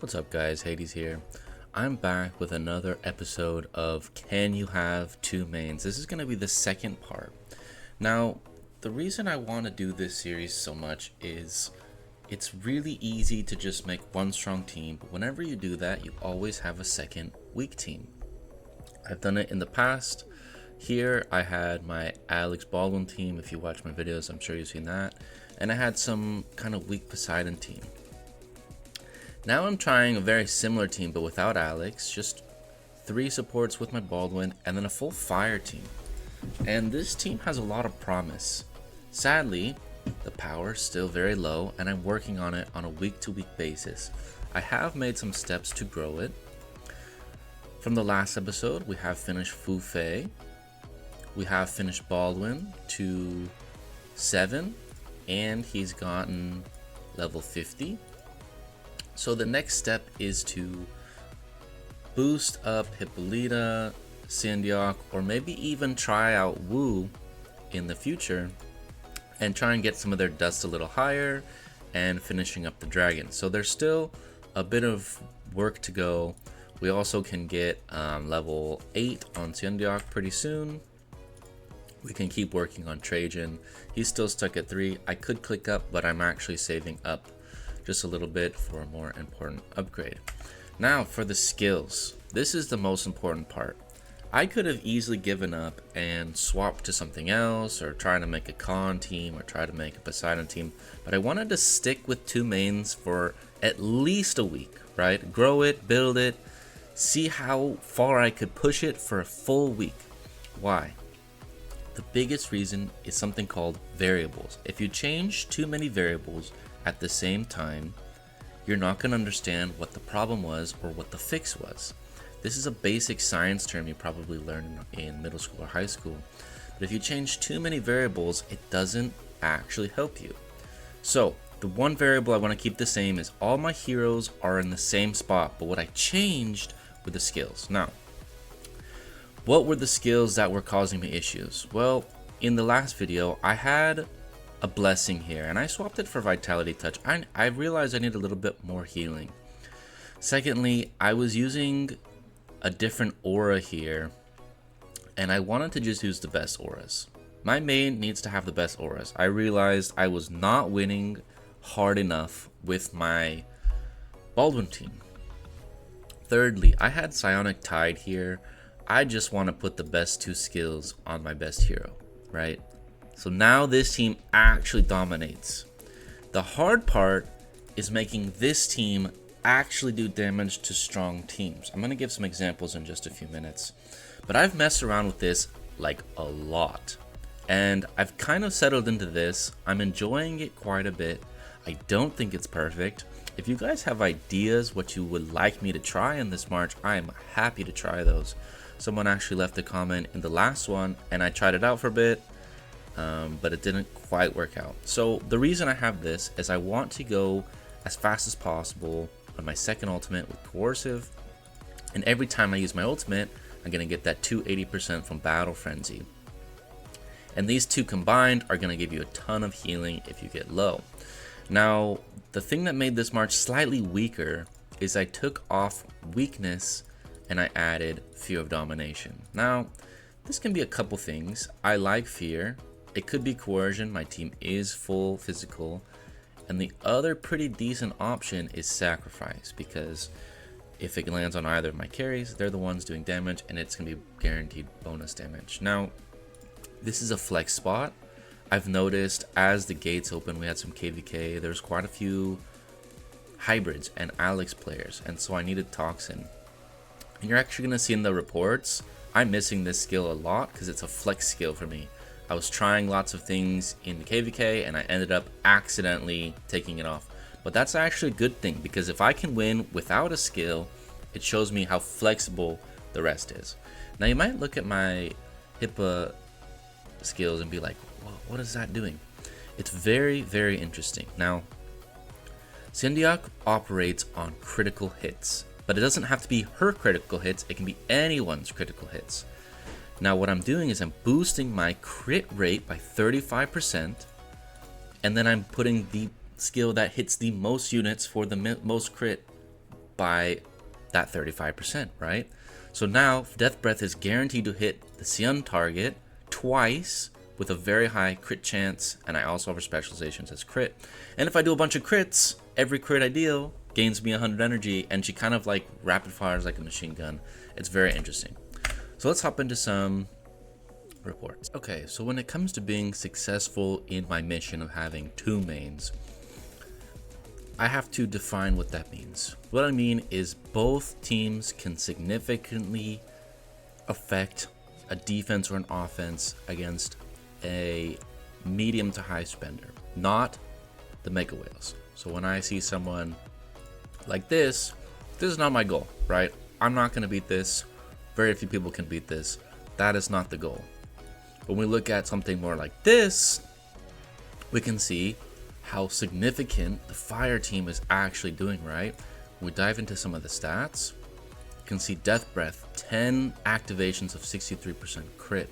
What's up guys, Hades here. I'm back with another episode of Can You Have Two Mains? This is going to be the second part. Now, the reason I want to do this series so much is it's really easy to just make one strong team, but whenever you do that, you always have a second weak team. I've done it in the past. Here I had my Alex Baldwin team. If you watch my videos, I'm sure you've seen that. And I had some kind of weak Poseidon team. Now I'm trying a very similar team, but without Alex, just 3 supports with my Baldwin, and then a full fire team. And this team has a lot of promise. Sadly, the power is still very low, and I'm working on it on a week-to-week basis. I have made some steps to grow it. From the last episode, we have finished Fu Fei. We have finished Baldwin to 7, and he's gotten level 50. So the next step is to boost up Hippolyta, Syndiok, or maybe even try out Wu in the future and try and get some of their dust a little higher and finishing up the dragon. So there's still a bit of work to go. We also can get level 8 on Syndiok pretty soon. We can keep working on Trajan. He's still stuck at 3. I could click up, but I'm actually saving up just a little bit for a more important upgrade. Now for the skills. This is the most important part. I could have easily given up and swapped to something else, or try to make a Khan team, or try to make a Poseidon team, but I wanted to stick with 2 mains for at least a week, right? Grow it, build it, see how far I could push it for a full week. Why? The biggest reason is something called variables. If you change too many variables at the same time, you're not going to understand what the problem was or what the fix was. This is a basic science term you probably learned in middle school or high school. But if you change too many variables, it doesn't actually help you. So the one variable I want to keep the same is all my heroes are in the same spot, but what I changed were the skills. Now, what were the skills that were causing me issues? Well, in the last video, I had a blessing here, and I swapped it for Vitality Touch. I realized I need a little bit more healing. Secondly, I was using a different aura here, and I wanted to just use the best auras. My main needs to have the best auras. I realized I was not winning hard enough with my Baldwin team. Thirdly, I had Psionic Tide here. I just want to put the best 2 skills on my best hero, right? So now this team actually dominates. The hard part is making this team actually do damage to strong teams. I'm going to give some examples in just a few minutes. But I've messed around with this like a lot. And I've kind of settled into this. I'm enjoying it quite a bit. I don't think it's perfect. If you guys have ideas what you would like me to try in this March, I am happy to try those. Someone actually left a comment in the last one, and I tried it out for a bit. But it didn't quite work out. So the reason I have this is I want to go as fast as possible on my second ultimate with Coercive, and every time I use my ultimate, I'm going to get that 280% from Battle Frenzy. And these 2 combined are going to give you a ton of healing if you get low. Now, the thing that made this March slightly weaker is I took off Weakness and I added Fear of Domination. Now, this can be a couple things. I like Fear. It could be Coercion. My team is full physical. And the other pretty decent option is Sacrifice, because if it lands on either of my carries, they're the ones doing damage, and it's going to be guaranteed bonus damage. Now, this is a flex spot. I've noticed as the gates open, we had some KVK. There's quite a few hybrids and Alex players, and so I needed Toxin. And you're actually going to see in the reports, I'm missing this skill a lot because it's a flex skill for me. I was trying lots of things in the KVK and I ended up accidentally taking it off. But that's actually a good thing, because if I can win without a skill, it shows me how flexible the rest is. Now you might look at my HIPAA skills and be like, well, what is that doing? It's very, very interesting. Now, Syndiok operates on critical hits, but it doesn't have to be her critical hits, it can be anyone's critical hits. Now what I'm doing is I'm boosting my crit rate by 35%, and then I'm putting the skill that hits the most units for the most crit by that 35%, right? So now Death Breath is guaranteed to hit the Sion target twice with a very high crit chance, and I also offer specializations as crit. And if I do a bunch of crits, every crit I deal gains me 100 energy, and she kind of like rapid fires like a machine gun. It's very interesting. So let's hop into some reports. Okay, so when it comes to being successful in my mission of having 2 mains, I have to define what that means. What I mean is both teams can significantly affect a defense or an offense against a medium to high spender, not the mega whales. So when I see someone like this is not my goal, right? I'm not going to beat this. Very few people can beat this. That is not the goal. When we look at something more like this, we can see how significant the fire team is actually doing, right? When we dive into some of the stats, you can see Death Breath, 10 activations of 63% crit,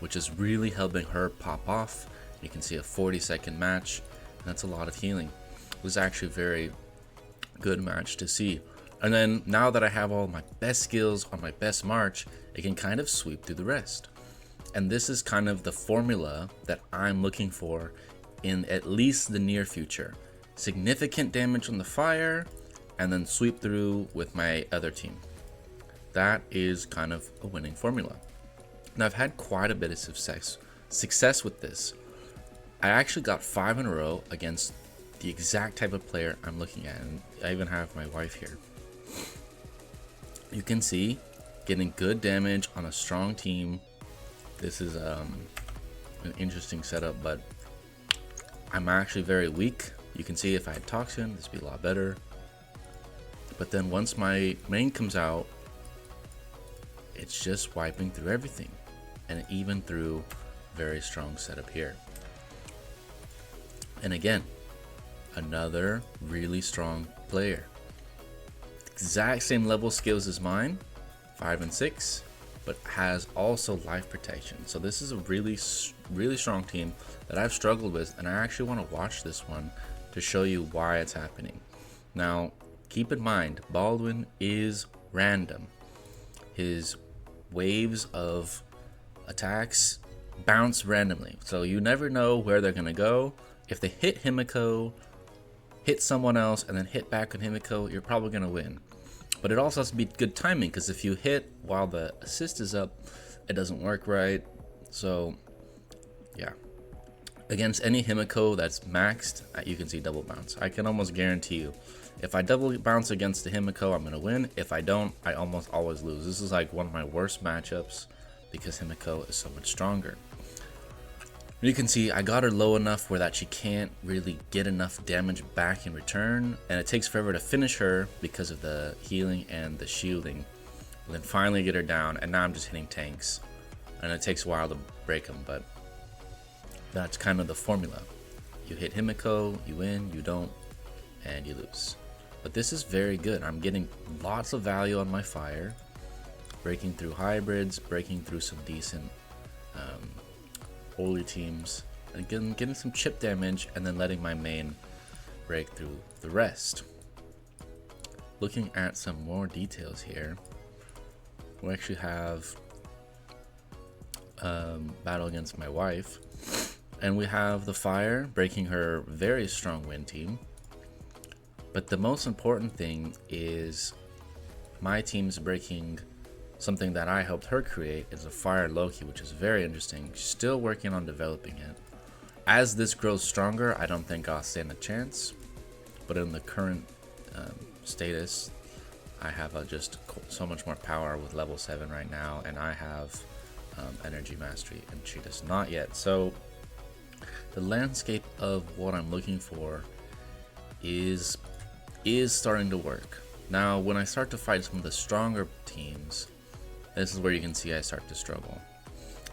which is really helping her pop off. You can see a 40-second match, and that's a lot of healing. It was actually a very good match to see. And then now that I have all my best skills on my best march, it can kind of sweep through the rest. And this is kind of the formula that I'm looking for in at least the near future. Significant damage on the fire, and then sweep through with my other team. That is kind of a winning formula. Now I've had quite a bit of success with this. I actually got 5 in a row against the exact type of player I'm looking at, and I even have my wife here. You can see getting good damage on a strong team. This is an interesting setup, but I'm actually very weak. You can see if I had Toxin, this would be a lot better. But then once my main comes out, it's just wiping through everything, and even through very strong setup here. And again, another really strong player. Exact same level skills as mine, 5 and 6, but has also life protection. So this is a really strong team that I've struggled with, and I actually want to watch this one to show you why it's happening. Now, keep in mind, Baldwin is random. His waves of attacks bounce randomly, so you never know where they're gonna go. If they hit Himiko, hit someone else, and then hit back on Himiko, you're probably gonna win. But it also has to be good timing, because if you hit while the assist is up, it doesn't work right. So yeah, against any Himiko that's maxed, you can see double bounce. I can almost guarantee you, if I double bounce against the Himiko, I'm gonna win. If I don't, I almost always lose. This is like one of my worst matchups because Himiko is so much stronger. You can see I got her low enough where that she can't really get enough damage back in return, and it takes forever to finish her because of the healing and the shielding. And then finally get her down, and now I'm just hitting tanks, and it takes a while to break them, but that's kind of the formula. You hit Himiko, you win, you don't, and you lose. But this is very good. I'm getting lots of value on my fire, breaking through hybrids, breaking through some decent holy teams, and getting some chip damage, and then letting my main break through the rest. Looking at some more details here, we actually have battle against my wife, and we have the fire breaking her very strong wind team. But the most important thing is my team's breaking something that I helped her create, is a fire Loki, which is very interesting. She's still working on developing it. As this grows stronger, I don't think I'll stand a chance, but in the current status, I have just so much more power with level 7 right now, and I have energy mastery, and she does not yet. So the landscape of what I'm looking for is starting to work. Now, when I start to fight some of the stronger teams, this is where you can see I start to struggle.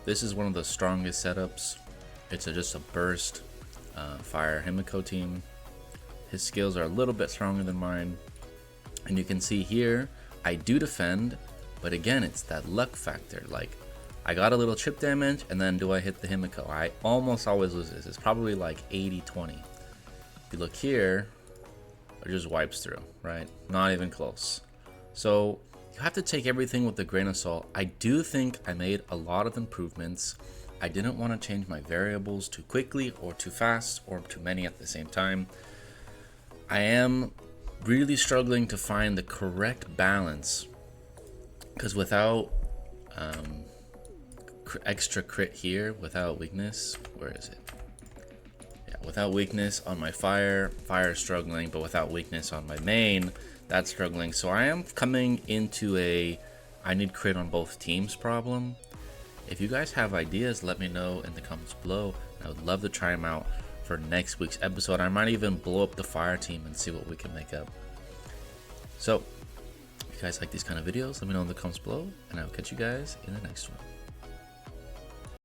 This is one of the strongest setups. It's just a burst fire Himiko team. His skills are a little bit stronger than mine. And you can see here, I do defend, but again, it's that luck factor. Like, I got a little chip damage, and then do I hit the Himiko? I almost always lose this. It's probably like 80-20. If you look here, or just wipes through, right? Not even close. So you have to take everything with a grain of salt. I do think I made a lot of improvements. I didn't want to change my variables too quickly or too fast or too many at the same time. I am really struggling to find the correct balance, because without extra crit here, without weakness, where is it? Yeah, without weakness on my fire is struggling, but without weakness on my main, that's struggling. So I am coming into a I need crit on both teams problem. If you guys have ideas, let me know in the comments below. I would love to try them out for next week's episode. I might even blow up the fire team and see what we can make up. So if you guys like these kind of videos, let me know in the comments below, and I will catch you guys in the next one.